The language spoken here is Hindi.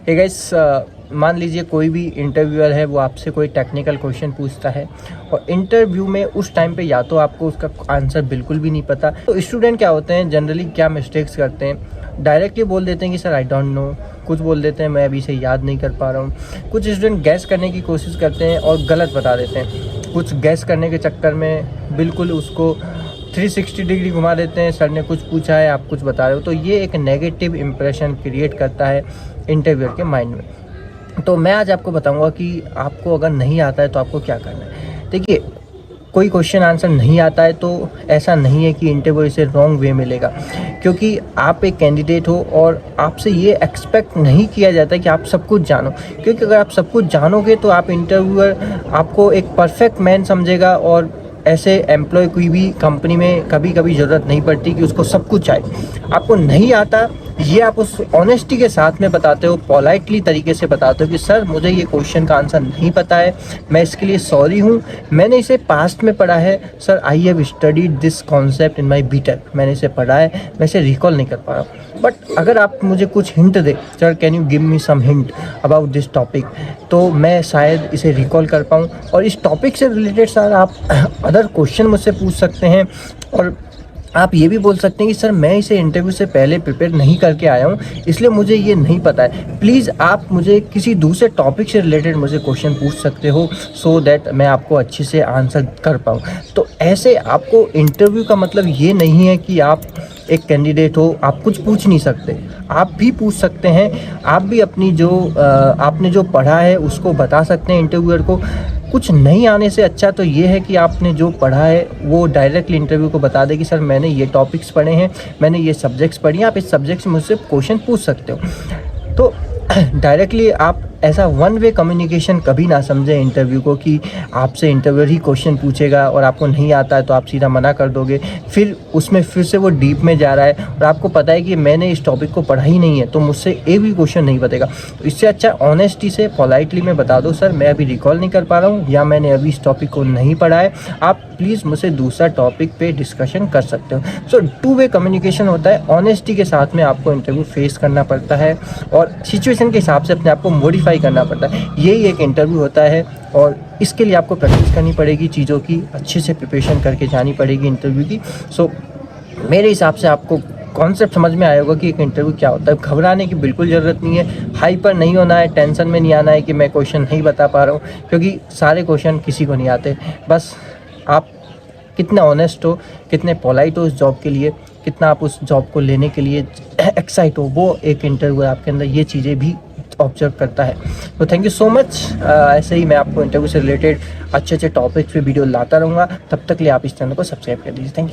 हे गाइस, मान लीजिए कोई भी इंटरव्यूअर है वो आपसे कोई टेक्निकल क्वेश्चन पूछता है और इंटरव्यू में उस टाइम पे या तो आपको उसका आंसर बिल्कुल भी नहीं पता। तो स्टूडेंट क्या होते हैं, जनरली क्या मिस्टेक्स करते हैं, डायरेक्टली बोल देते हैं कि सर आई डोंट नो, कुछ बोल देते हैं मैं अभी से याद नहीं कर पा रहा हूँ। कुछ स्टूडेंट गैस करने की कोशिश करते हैं और गलत बता देते हैं। कुछ गैस करने के चक्कर में बिल्कुल उसको 360 डिग्री घुमा देते हैं, सर ने कुछ पूछा है आप कुछ बता रहे हो, तो ये एक नेगेटिव इंप्रेशन क्रिएट करता है इंटरव्यूअर के माइंड में। तो मैं आज आपको बताऊंगा कि आपको अगर नहीं आता है तो आपको क्या करना है। देखिए, कोई क्वेश्चन आंसर नहीं आता है तो ऐसा नहीं है कि इंटरव्यू से रॉन्ग वे मिलेगा, क्योंकि आप एक कैंडिडेट हो और आपसे ये एक्सपेक्ट नहीं किया जाता है कि आप सब कुछ जानो। क्योंकि अगर आप सब कुछ जानोगे तो आप इंटरव्यूअर आपको एक परफेक्ट मैन समझेगा और ऐसे एम्प्लॉय कोई भी कंपनी में कभी कभी ज़रूरत नहीं पड़ती कि उसको सब कुछ आए। आपको नहीं आता ये आप उस ऑनेस्टी के साथ में बताते हो, पोलाइटली तरीके से बताते हो कि सर मुझे ये क्वेश्चन का आंसर नहीं पता है, मैं इसके लिए सॉरी हूँ, मैंने इसे पास्ट में पढ़ा है, sir I have studied this concept in my BTech, मैंने इसे पढ़ा है, मैं इसे रिकॉल नहीं कर पा रहा हूँ। बट अगर आप मुझे कुछ हिंट दे, sir can you give me some hint about this topic, तो मैं शायद इसे रिकॉल कर पाऊँ। और इस टॉपिक से रिलेटेड सर आप अदर क्वेश्चन मुझसे पूछ सकते हैं और आप ये भी बोल सकते हैं कि सर मैं इसे इंटरव्यू से पहले प्रिपेयर नहीं करके आया हूँ, इसलिए मुझे ये नहीं पता है, प्लीज़ आप मुझे किसी दूसरे टॉपिक से रिलेटेड मुझे क्वेश्चन पूछ सकते हो सो दैट मैं आपको अच्छे से आंसर कर पाऊँ। तो ऐसे आपको इंटरव्यू का मतलब ये नहीं है कि आप एक कैंडिडेट हो आप कुछ पूछ नहीं सकते, आप भी पूछ सकते हैं, आप भी अपनी जो आपने जो पढ़ा है उसको बता सकते हैं इंटरव्यूअर को। कुछ नहीं आने से अच्छा तो ये है कि आपने जो पढ़ा है वो डायरेक्टली इंटरव्यू को बता दे कि सर मैंने ये टॉपिक्स पढ़े हैं, मैंने ये सब्जेक्ट्स पढ़ी हैं, आप इस सब्जेक्ट से मुझसे क्वेश्चन पूछ सकते हो। तो डायरेक्टली आप ऐसा वन वे कम्युनिकेशन कभी ना समझें इंटरव्यू को कि आपसे इंटरव्यूअर ही क्वेश्चन पूछेगा और आपको नहीं आता है तो आप सीधा मना कर दोगे, फिर उसमें फिर से वो डीप में जा रहा है और आपको पता है कि मैंने इस टॉपिक को पढ़ा ही नहीं है तो मुझसे एक भी क्वेश्चन नहीं बतेगा। तो इससे अच्छा ऑनेस्टी से पोलाइटली में बता दो सर मैं अभी रिकॉल नहीं कर पा रहा हूँ या मैंने अभी इस टॉपिक को नहीं पढ़ा है, आप प्लीज़ मुझसे दूसरा टॉपिक पे डिस्कशन कर सकते हो। सो टू वे कम्युनिकेशन होता है, ऑनेस्टी के साथ में आपको इंटरव्यू फेस करना पड़ता है और सिचुएशन के हिसाब से अपने आप को मॉडिफाई करना पड़ता है। यही एक इंटरव्यू होता है और इसके लिए आपको प्रैक्टिस करनी पड़ेगी, चीज़ों की अच्छे से प्रिपरेशन करके जानी पड़ेगी इंटरव्यू की। सो मेरे हिसाब से आपको कॉन्सेप्ट समझ में आया होगा कि एक इंटरव्यू क्या होता है। घबराने की बिल्कुल ज़रूरत नहीं है, हाइपर नहीं होना है, टेंशन में नहीं आना है कि मैं क्वेश्चन नहीं बता पा रहा हूँ, क्योंकि सारे क्वेश्चन किसी को नहीं आते। बस आप कितने ऑनेस्ट हो, कितने पोलाइट हो उस जॉब के लिए, कितना आप उस जॉब को लेने के लिए एक्साइट हो, वो एक इंटरव्यू आपके अंदर ये चीज़ें भी ऑब्जर्व करता है। तो थैंक यू सो मच। ऐसे ही मैं आपको इंटरव्यू से रिलेटेड अच्छे अच्छे टॉपिक्स पे वीडियो लाता रहूँगा। तब तक लिए आप इस चैनल को सब्सक्राइब कर दीजिए। Thank you.